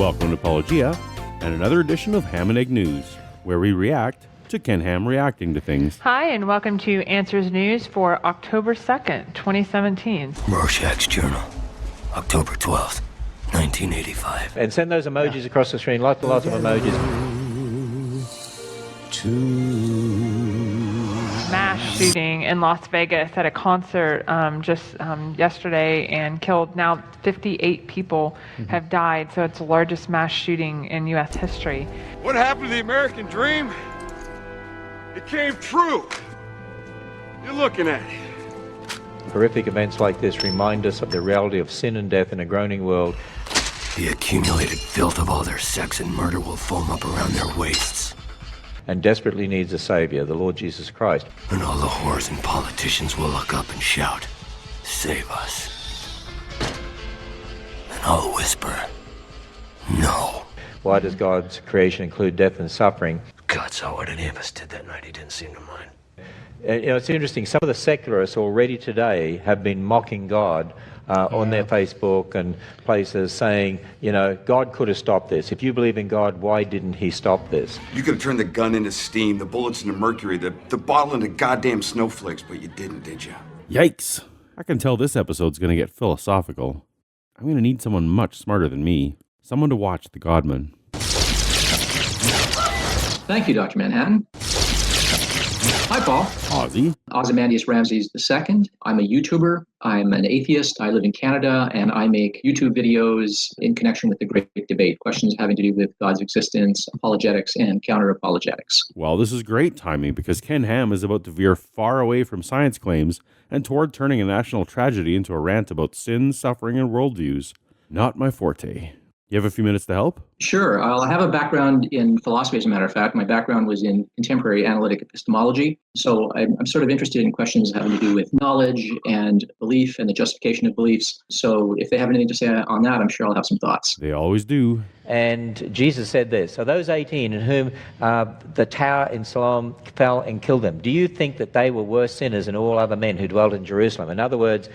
Welcome to Paulogia and another edition of Ham and Egg News, where we react to Ken Ham reacting to things. Hi, and welcome to Answers News for October 2nd, 2017. Rorschach's Journal, October 12th, 1985. And send those emojis across the screen, lots of emojis. Mass shooting in Las Vegas at a concert yesterday and killed, now 58 people have died, so it's the largest mass shooting in U.S. history. What happened to the American dream? It came true. You're looking at it. Horrific events like this remind us of the reality of sin and death in a groaning world. The accumulated filth of all their sex and murder will foam up around their waists. And desperately needs a savior, the Lord Jesus Christ. And all the whores and politicians will look up and shout, "Save us." And I'll whisper, "No." Why does God's creation include death and suffering? God saw what any of us did that night. He didn't seem to mind. It's interesting, some of the secularists already today have been mocking God on their Facebook and places, saying, God could have stopped this. If you believe in God, why didn't he stop this? You could have turned the gun into steam, the bullets into mercury, the bottle into goddamn snowflakes, but you didn't, did you? Yikes! I can tell this episode's going to get philosophical. I'm going to need someone much smarter than me. Someone to watch The Godman. Thank you, Dr. Manhattan. Hi, Paul. Ozzy. Ozymandias Ramses II. I'm a YouTuber. I'm an atheist. I live in Canada, and I make YouTube videos in connection with the Great Debate, questions having to do with God's existence, apologetics, and counter-apologetics. Well, this is great timing because Ken Ham is about to veer far away from science claims and toward turning a national tragedy into a rant about sin, suffering, and worldviews. Not my forte. You have a few minutes to help? Sure. I'll have a background in philosophy, as a matter of fact. My background was in contemporary analytic epistemology. So I'm sort of interested in questions having to do with knowledge and belief and the justification of beliefs. So if they have anything to say on that, I'm sure I'll have some thoughts. They always do. And Jesus said this, so those 18 in whom the tower in Siloam fell and killed them, do you think that they were worse sinners than all other men who dwelt in Jerusalem? In other words,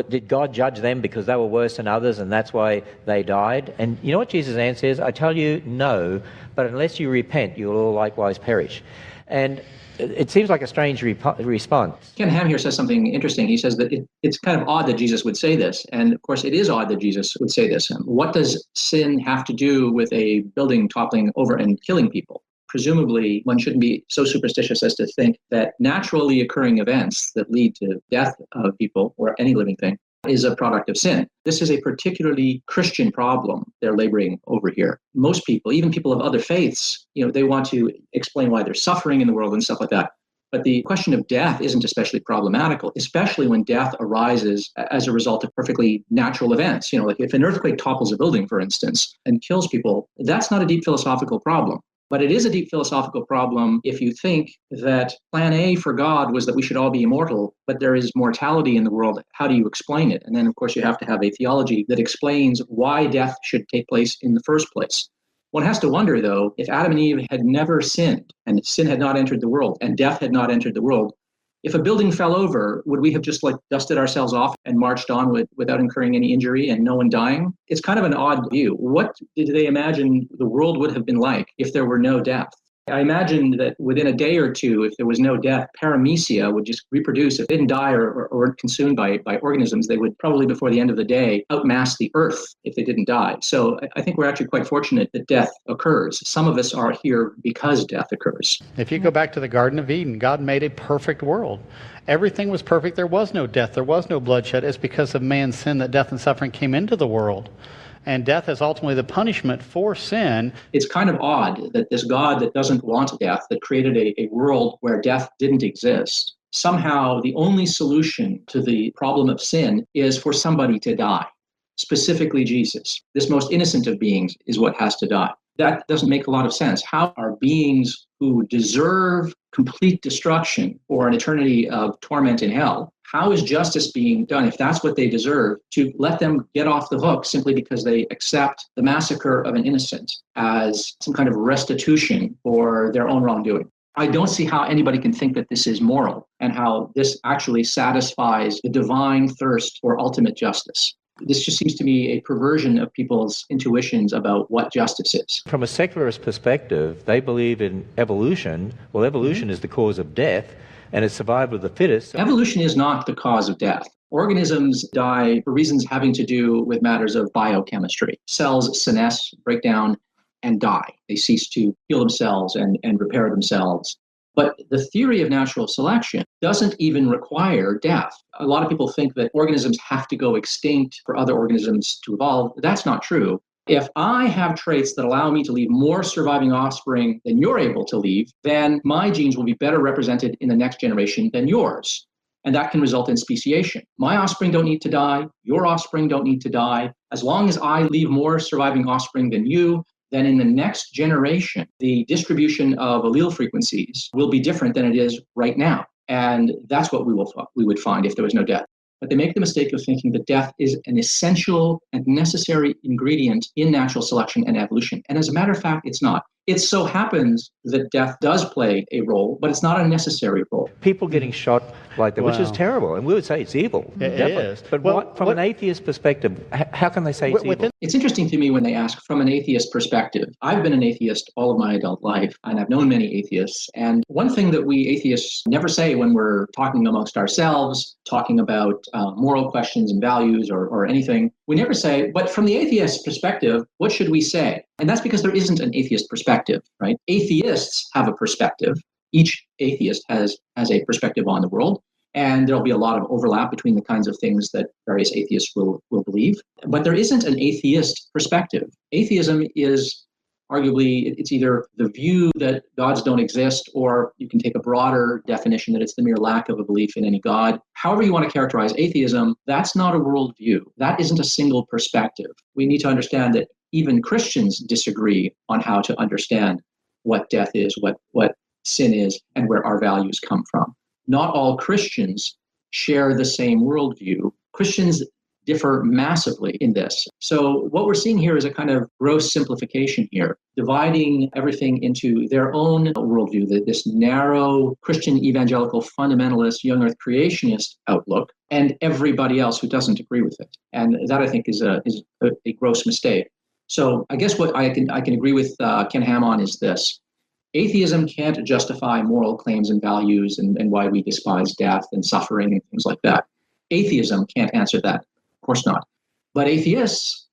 did God judge them because they were worse than others and that's why they died? And you know what Jesus' answer is? I tell you, no, but unless you repent, you'll all likewise perish. And it seems like a strange response. Ken Ham here says something interesting. He says that it's kind of odd that Jesus would say this. And of course, it is odd that Jesus would say this. What does sin have to do with a building toppling over and killing people? Presumably, one shouldn't be so superstitious as to think that naturally occurring events that lead to death of people or any living thing is a product of sin. This is a particularly Christian problem they're laboring over here. Most people, even people of other faiths, they want to explain why there's suffering in the world and stuff like that. But the question of death isn't especially problematical, especially when death arises as a result of perfectly natural events. Like if an earthquake topples a building, for instance, and kills people, that's not a deep philosophical problem. But it is a deep philosophical problem if you think that plan A for God was that we should all be immortal, but there is mortality in the world. How do you explain it? And then, of course, you have to have a theology that explains why death should take place in the first place. One has to wonder, though, if Adam and Eve had never sinned and sin had not entered the world and death had not entered the world, if a building fell over, would we have just dusted ourselves off and marched on without incurring any injury and no one dying? It's kind of an odd view. What did they imagine the world would have been like if there were no death? I imagine that within a day or two, if there was no death, paramecia would just reproduce. If they didn't die or consumed by organisms, they would probably, before the end of the day, outmass the earth if they didn't die. So I think we're actually quite fortunate that death occurs. Some of us are here because death occurs. If you go back to the Garden of Eden, God made a perfect world. Everything was perfect. There was no death. There was no bloodshed. It's because of man's sin that death and suffering came into the world. And death is ultimately the punishment for sin. It's kind of odd that this God that doesn't want death, that created a world where death didn't exist, somehow the only solution to the problem of sin is for somebody to die, specifically Jesus. This most innocent of beings is what has to die. That doesn't make a lot of sense. How are beings who deserve complete destruction or an eternity of torment in hell, how is justice being done, if that's what they deserve, to let them get off the hook simply because they accept the massacre of an innocent as some kind of restitution for their own wrongdoing? I don't see how anybody can think that this is moral and how this actually satisfies the divine thirst for ultimate justice. This just seems to me a perversion of people's intuitions about what justice is. From a secularist perspective, they believe in evolution. Well, evolution is the cause of death, and it's survival of the fittest. Evolution is not the cause of death. Organisms die for reasons having to do with matters of biochemistry. Cells senesce, break down, and die. They cease to heal themselves and repair themselves. But the theory of natural selection doesn't even require death. A lot of people think that organisms have to go extinct for other organisms to evolve. That's not true. If I have traits that allow me to leave more surviving offspring than you're able to leave, then my genes will be better represented in the next generation than yours. And that can result in speciation. My offspring don't need to die. Your offspring don't need to die. As long as I leave more surviving offspring than you, then in the next generation, the distribution of allele frequencies will be different than it is right now. And that's what we would find if there was no death. But they make the mistake of thinking that death is an essential and necessary ingredient in natural selection and evolution. And as a matter of fact, it's not. It so happens that death does play a role, but it's not a necessary role. People getting shot like that, which is terrible, and we would say it's evil. It is. But from an atheist perspective, how can they say it's evil? It's interesting to me when they ask from an atheist perspective. I've been an atheist all of my adult life, and I've known many atheists. And one thing that we atheists never say when we're talking amongst ourselves, talking about moral questions and values or anything, we never say, but from the atheist perspective, what should we say? And that's because there isn't an atheist perspective, right? Atheists have a perspective. Each atheist has a perspective on the world. And there'll be a lot of overlap between the kinds of things that various atheists will believe. But there isn't an atheist perspective. Atheism is arguably, it's either the view that gods don't exist, or you can take a broader definition that it's the mere lack of a belief in any god. However you want to characterize atheism, that's not a worldview. That isn't a single perspective. We need to understand that even Christians disagree on how to understand what death is, what sin is, and where our values come from. Not all Christians share the same worldview. Christians differ massively in this. So what we're seeing here is a kind of gross simplification here, dividing everything into their own worldview, this narrow Christian evangelical fundamentalist young earth creationist outlook, and everybody else who doesn't agree with it. And that, I think, is a gross mistake. So I guess what I can agree with Ken Ham on is this. Atheism can't justify moral claims and values and why we despise death and suffering and things like that. Atheism can't answer that. Of course not. But atheists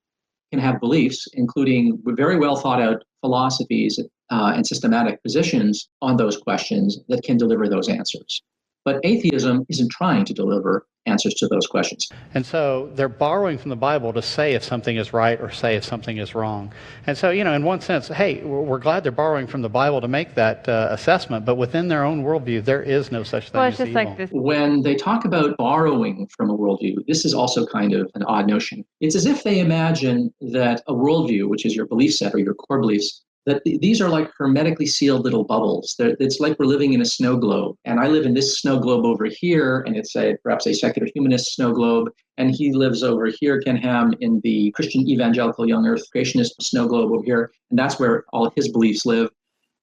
can have beliefs, including very well thought out philosophies and systematic positions on those questions that can deliver those answers. But atheism isn't trying to deliver answers to those questions. And so they're borrowing from the Bible to say if something is right or say if something is wrong. And so, in one sense, hey, we're glad they're borrowing from the Bible to make that assessment, but within their own worldview, there is no such thing as evil. Like this. When they talk about borrowing from a worldview, this is also kind of an odd notion. It's as if they imagine that a worldview, which is your belief set or your core beliefs, that these are like hermetically sealed little bubbles. It's like we're living in a snow globe. And I live in this snow globe over here, and it's perhaps a secular humanist snow globe. And he lives over here, Ken Ham, in the Christian evangelical young earth creationist snow globe over here. And that's where all of his beliefs live.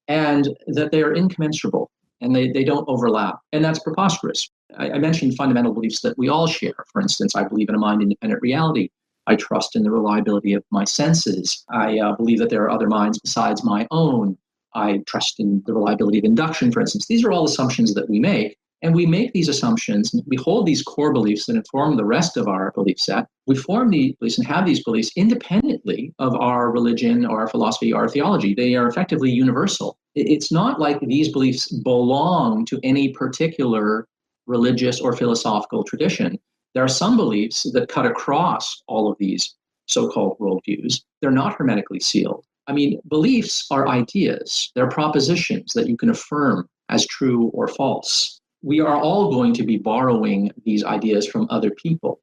And that they are incommensurable and they don't overlap. And that's preposterous. I mentioned fundamental beliefs that we all share. For instance, I believe in a mind-independent reality. I trust in the reliability of my senses. I believe that there are other minds besides my own. I trust in the reliability of induction, for instance. These are all assumptions that we make. And we make these assumptions, we hold these core beliefs that inform the rest of our belief set. We form these beliefs and have these beliefs independently of our religion or our philosophy or our theology. They are effectively universal. It's not like these beliefs belong to any particular religious or philosophical tradition. There are some beliefs that cut across all of these so-called worldviews. They're not hermetically sealed. I mean, beliefs are ideas. They're propositions that you can affirm as true or false. We are all going to be borrowing these ideas from other people.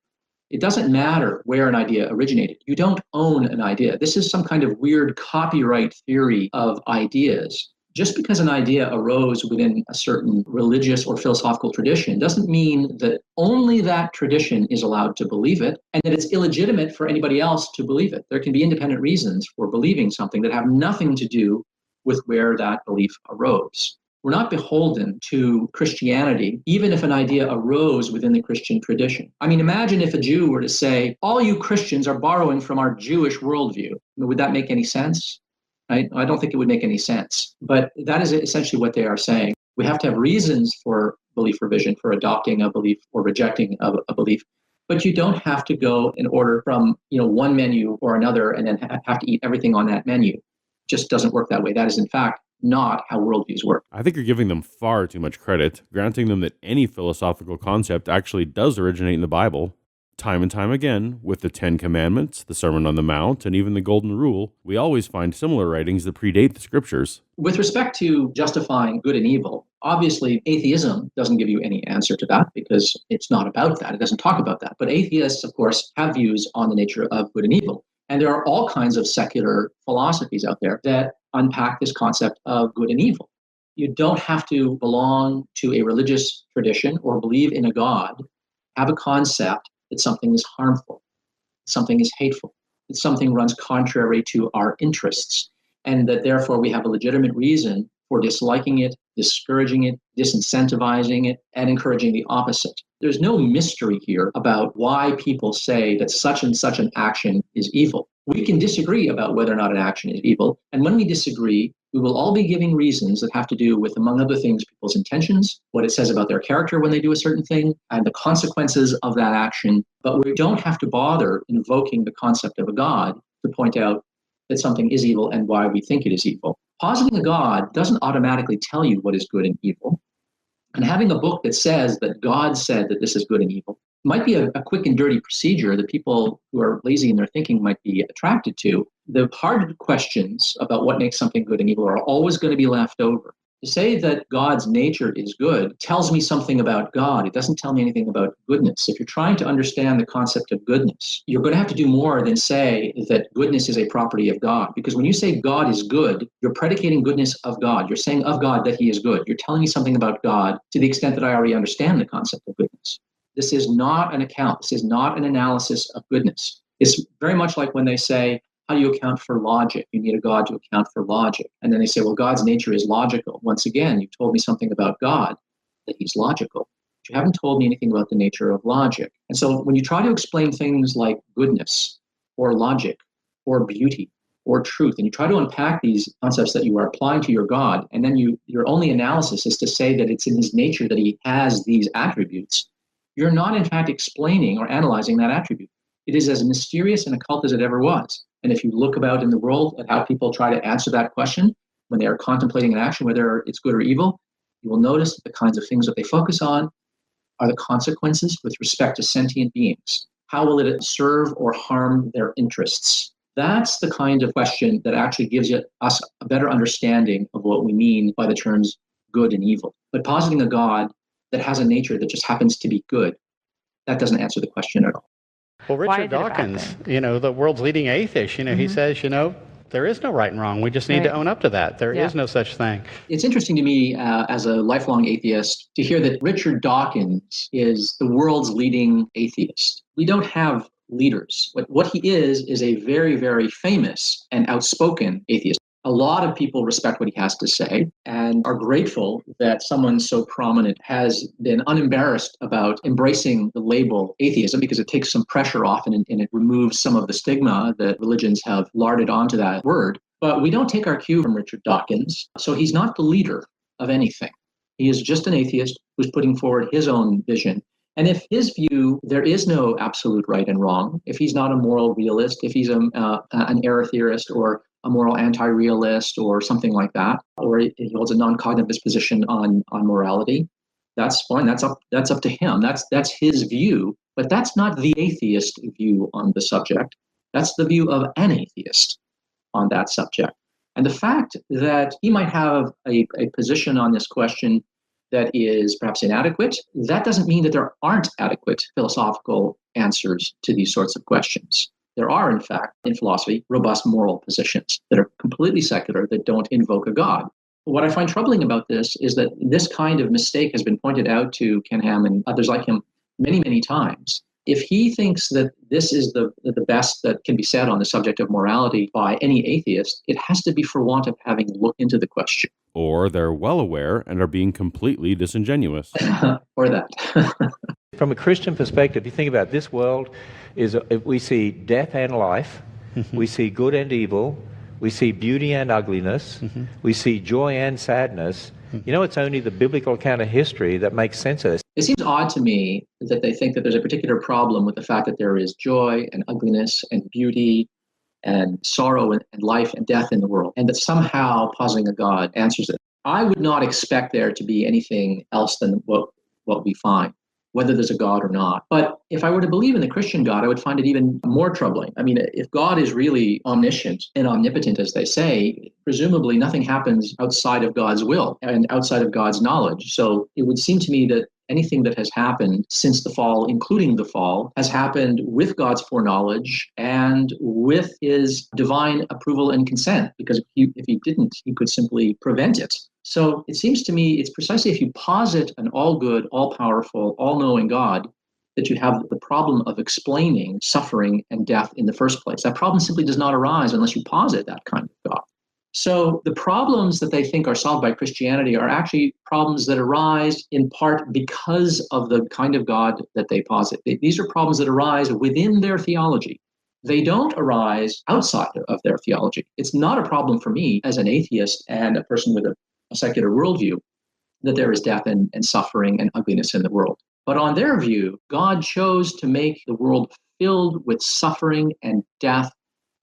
It doesn't matter where an idea originated. You don't own an idea. This is some kind of weird copyright theory of ideas. Just because an idea arose within a certain religious or philosophical tradition doesn't mean that only that tradition is allowed to believe it and that it's illegitimate for anybody else to believe it. There can be independent reasons for believing something that have nothing to do with where that belief arose. We're not beholden to Christianity, even if an idea arose within the Christian tradition. I mean, imagine if a Jew were to say, all you Christians are borrowing from our Jewish worldview. Would that make any sense? I don't think it would make any sense. But that is essentially what they are saying. We have to have reasons for belief revision, for adopting a belief or rejecting a belief. But you don't have to go and order from one menu or another and then have to eat everything on that menu. It just doesn't work that way. That is, in fact, not how worldviews work. I think you're giving them far too much credit, granting them that any philosophical concept actually does originate in the Bible. Time and time again, with the Ten Commandments, the Sermon on the Mount, and even the Golden Rule, we always find similar writings that predate the scriptures. With respect to justifying good and evil, obviously atheism doesn't give you any answer to that because it's not about that. It doesn't talk about that. But atheists, of course, have views on the nature of good and evil. And there are all kinds of secular philosophies out there that unpack this concept of good and evil. You don't have to belong to a religious tradition or believe in a God, have a concept that something is harmful, something is hateful, that something runs contrary to our interests, and that therefore we have a legitimate reason for disliking it, discouraging it, disincentivizing it, and encouraging the opposite. There's no mystery here about why people say that such and such an action is evil. We can disagree about whether or not an action is evil, and when we disagree, we will all be giving reasons that have to do with, among other things, people's intentions, what it says about their character when they do a certain thing, and the consequences of that action. But we don't have to bother invoking the concept of a God to point out that something is evil and why we think it is evil. Positing a God doesn't automatically tell you what is good and evil. And having a book that says that God said that this is good and evil might be a quick and dirty procedure that people who are lazy in their thinking might be attracted to. The hard questions about what makes something good and evil are always going to be left over. To say that God's nature is good tells me something about God. It doesn't tell me anything about goodness. If you're trying to understand the concept of goodness, you're going to have to do more than say that goodness is a property of God. Because when you say God is good, you're predicating goodness of God. You're saying of God that he is good. You're telling me something about God to the extent that I already understand the concept of goodness. This is not an account. This is not an analysis of goodness. It's very much like when they say, how do you account for logic? You need a God to account for logic. And then they say, well, God's nature is logical. Once again, you told me something about God, that he's logical. But you haven't told me anything about the nature of logic. And so when you try to explain things like goodness or logic or beauty or truth, and you try to unpack these concepts that you are applying to your God, and then your only analysis is to say that it's in his nature that he has these attributes, you're not in fact explaining or analyzing that attribute. It is as mysterious and occult as it ever was. And if you look about in the world at how people try to answer that question when they are contemplating an action, whether it's good or evil, you will notice that the kinds of things that they focus on are the consequences with respect to sentient beings. How will it serve or harm their interests? That's the kind of question that actually gives us a better understanding of what we mean by the terms good and evil. But positing a God that has a nature that just happens to be good, that doesn't answer the question at all. Well, Richard Dawkins, the world's leading atheist, he says, there is no right and wrong. We just need to own up to that. There is no such thing. It's interesting to me as a lifelong atheist to hear that Richard Dawkins is the world's leading atheist. We don't have leaders. What he is a very, very famous and outspoken atheist. A lot of people respect what he has to say and are grateful that someone so prominent has been unembarrassed about embracing the label atheism because it takes some pressure off and it removes some of the stigma that religions have larded onto that word. But we don't take our cue from Richard Dawkins, so he's not the leader of anything. He is just an atheist who's putting forward his own vision. And if his view, there is no absolute right and wrong, if he's not a moral realist, if he's an error theorist or a moral anti-realist or something like that, or he holds a non-cognitivist position on morality, that's fine. That's up to him. That's his view, but that's not the atheist view on the subject. That's the view of an atheist on that subject. And the fact that he might have a position on this question that is perhaps inadequate, that doesn't mean that there aren't adequate philosophical answers to these sorts of questions. There are, in fact, in philosophy, robust moral positions that are completely secular, that don't invoke a God. What I find troubling about this is that this kind of mistake has been pointed out to Ken Ham and others like him many, many times. If he thinks that this is the best that can be said on the subject of morality by any atheist, it has to be for want of having looked into the question. or they're well aware and are being completely disingenuous. Or that. From a Christian perspective, you think about this world, we see death and life, we see good and evil, we see beauty and ugliness, we see joy and sadness. You know, it's only the biblical account of history that makes sense of this. It seems odd to me that they think that there's a particular problem with the fact that there is joy and ugliness and beauty and sorrow and life and death in the world, and that somehow positing a God answers it. I would not expect there to be anything else than what we find, whether there's a God or not. But if I were to believe in the Christian God, I would find it even more troubling. I mean, if God is really omniscient and omnipotent, as they say, presumably nothing happens outside of God's will and outside of God's knowledge. So it would seem to me that anything that has happened since the fall, including the fall, has happened with God's foreknowledge and with his divine approval and consent, because if he didn't, he could simply prevent it. So it seems to me it's precisely if you posit an all-good, all-powerful, all-knowing God that you have the problem of explaining suffering and death in the first place. That problem simply does not arise unless you posit that kind of God. So the problems that they think are solved by Christianity are actually problems that arise in part because of the kind of God that they posit. These are problems that arise within their theology. They don't arise outside of their theology. It's not a problem for me as an atheist and a person with a secular worldview that there is death and suffering and ugliness in the world. But on their view, God chose to make the world filled with suffering and death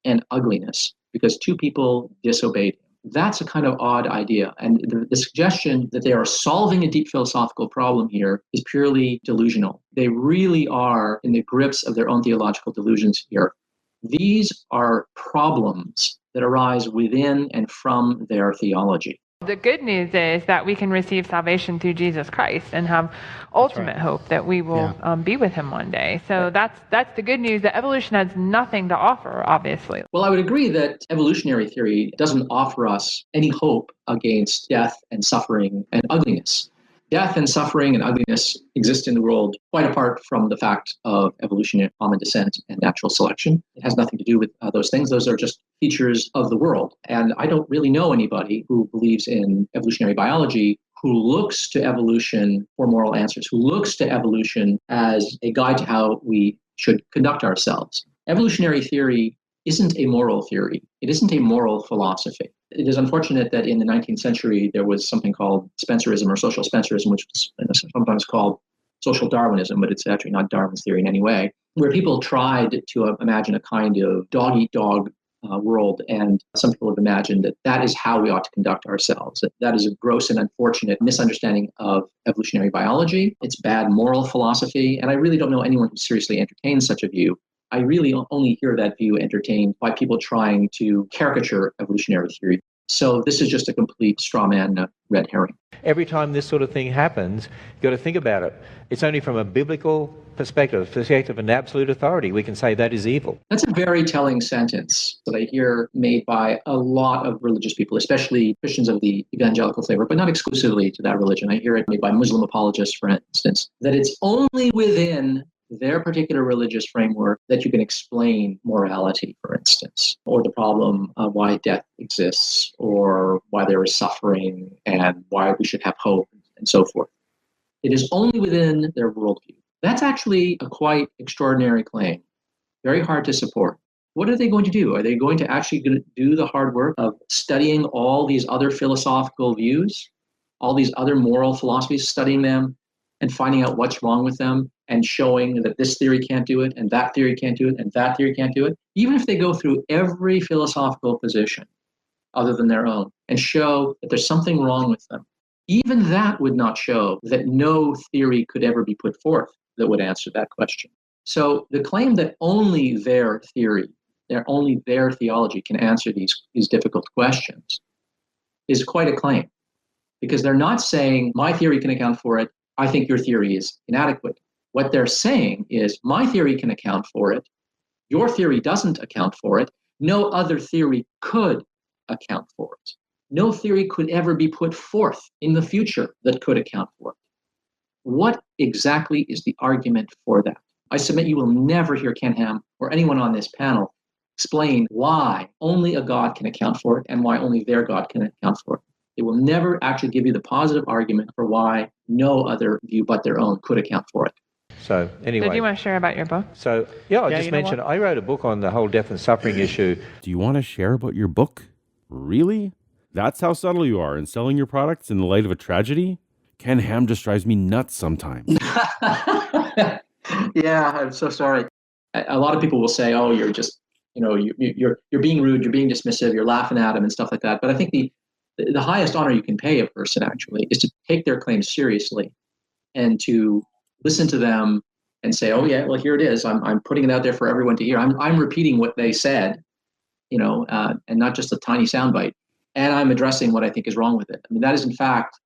and ugliness because two people disobeyed him. That's a kind of odd idea. And the suggestion that they are solving a deep philosophical problem here is purely delusional. They really are in the grips of their own theological delusions here. These are problems that arise within and from their theology. The good news is that we can receive salvation through Jesus Christ and have ultimate hope that we will be with him one day. So that's the good news. That evolution has nothing to offer, obviously. Well, I would agree that evolutionary theory doesn't offer us any hope against death and suffering and ugliness. Death and suffering and ugliness exist in the world quite apart from the fact of evolution and common descent and natural selection. It has nothing to do with those things. Those are just features of the world. And I don't really know anybody who believes in evolutionary biology who looks to evolution for moral answers, who looks to evolution as a guide to how we should conduct ourselves. Evolutionary theory isn't a moral theory. It isn't a moral philosophy. It is unfortunate that in the 19th century, there was something called Spencerism or social Spencerism, which was sometimes called social Darwinism, but it's actually not Darwin's theory in any way, where people tried to imagine a kind of dog-eat-dog world. And some people have imagined that that is how we ought to conduct ourselves. That is a gross and unfortunate misunderstanding of evolutionary biology. It's bad moral philosophy. And I really don't know anyone who seriously entertains such a view. I really only hear that view entertained by people trying to caricature evolutionary theory. So this is just a complete straw man red herring. Every time this sort of thing happens, you've got to think about it. It's only from a biblical perspective of an absolute authority, we can say that is evil. That's a very telling sentence that I hear made by a lot of religious people, especially Christians of the evangelical flavor, but not exclusively to that religion. I hear it made by Muslim apologists, for instance, that it's only within their particular religious framework that you can explain morality, for instance, or the problem of why death exists, or why there is suffering, and why we should have hope, and so forth. It is only within their worldview. That's actually a quite extraordinary claim, very hard to support. What are they going to do? Are they going to actually do the hard work of studying all these other philosophical views, all these other moral philosophies, studying them and finding out what's wrong with them, and showing that this theory can't do it, and that theory can't do it, and that theory can't do it? Even if they go through every philosophical position other than their own and show that there's something wrong with them, even that would not show that no theory could ever be put forth that would answer that question. So the claim that only their theory, only their theology can answer these difficult questions is quite a claim, because they're not saying my theory can account for it, I think your theory is inadequate. What they're saying is my theory can account for it, your theory doesn't account for it, no other theory could account for it. No theory could ever be put forth in the future that could account for it. What exactly is the argument for that? I submit you will never hear Ken Ham or anyone on this panel explain why only a God can account for it and why only their God can account for it. They will never actually give you the positive argument for why no other view but their own could account for it. So anyway. So do you want to share about your book? So, I just mentioned, I wrote a book on the whole death and suffering issue. Do you want to share about your book? Really? That's how subtle you are in selling your products in the light of a tragedy? Ken Ham just drives me nuts sometimes. Yeah, I'm so sorry. A lot of people will say, "Oh, you're just, you're being rude, you're being dismissive, you're laughing at them and stuff like that." But I think the highest honor you can pay a person actually is to take their claims seriously and to listen to them and say, "Oh yeah, well here it is. I'm putting it out there for everyone to hear. I'm repeating what they said, and not just a tiny soundbite. And I'm addressing what I think is wrong with it." I mean, that is in fact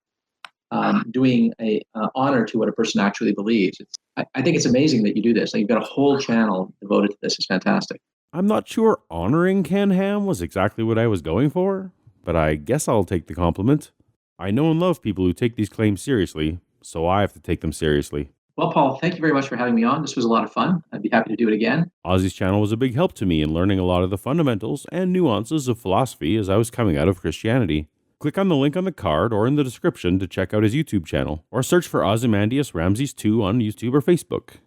doing a honor to what a person actually believes. I think it's amazing that you do this. Like, you've got a whole channel devoted to this. It's fantastic. I'm not sure honoring Ken Ham was exactly what I was going for, but I guess I'll take the compliment. I know and love people who take these claims seriously, so I have to take them seriously. Well, Paul, thank you very much for having me on. This was a lot of fun. I'd be happy to do it again. Ozzy's channel was a big help to me in learning a lot of the fundamentals and nuances of philosophy as I was coming out of Christianity. Click on the link on the card or in the description to check out his YouTube channel, or search for Ozymandias Ramses II on YouTube or Facebook.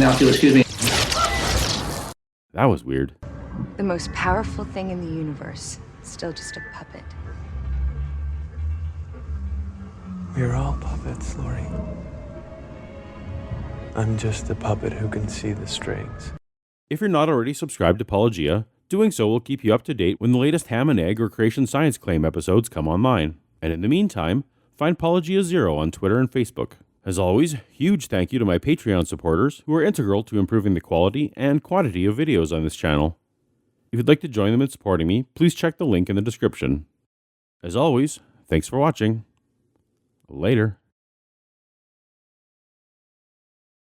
Now, if you'll excuse me. That was weird. The most powerful thing in the universe, still just a puppet. We're all puppets, Lori. I'm just a puppet who can see the strings. If you're not already subscribed to Paulogia, doing so will keep you up to date when the latest ham and egg or creation science claim episodes come online. And in the meantime, find Paulogia Zero on Twitter and Facebook. As always, huge thank you to my Patreon supporters who are integral to improving the quality and quantity of videos on this channel. If you'd like to join them in supporting me, please check the link in the description. As always, thanks for watching. Later.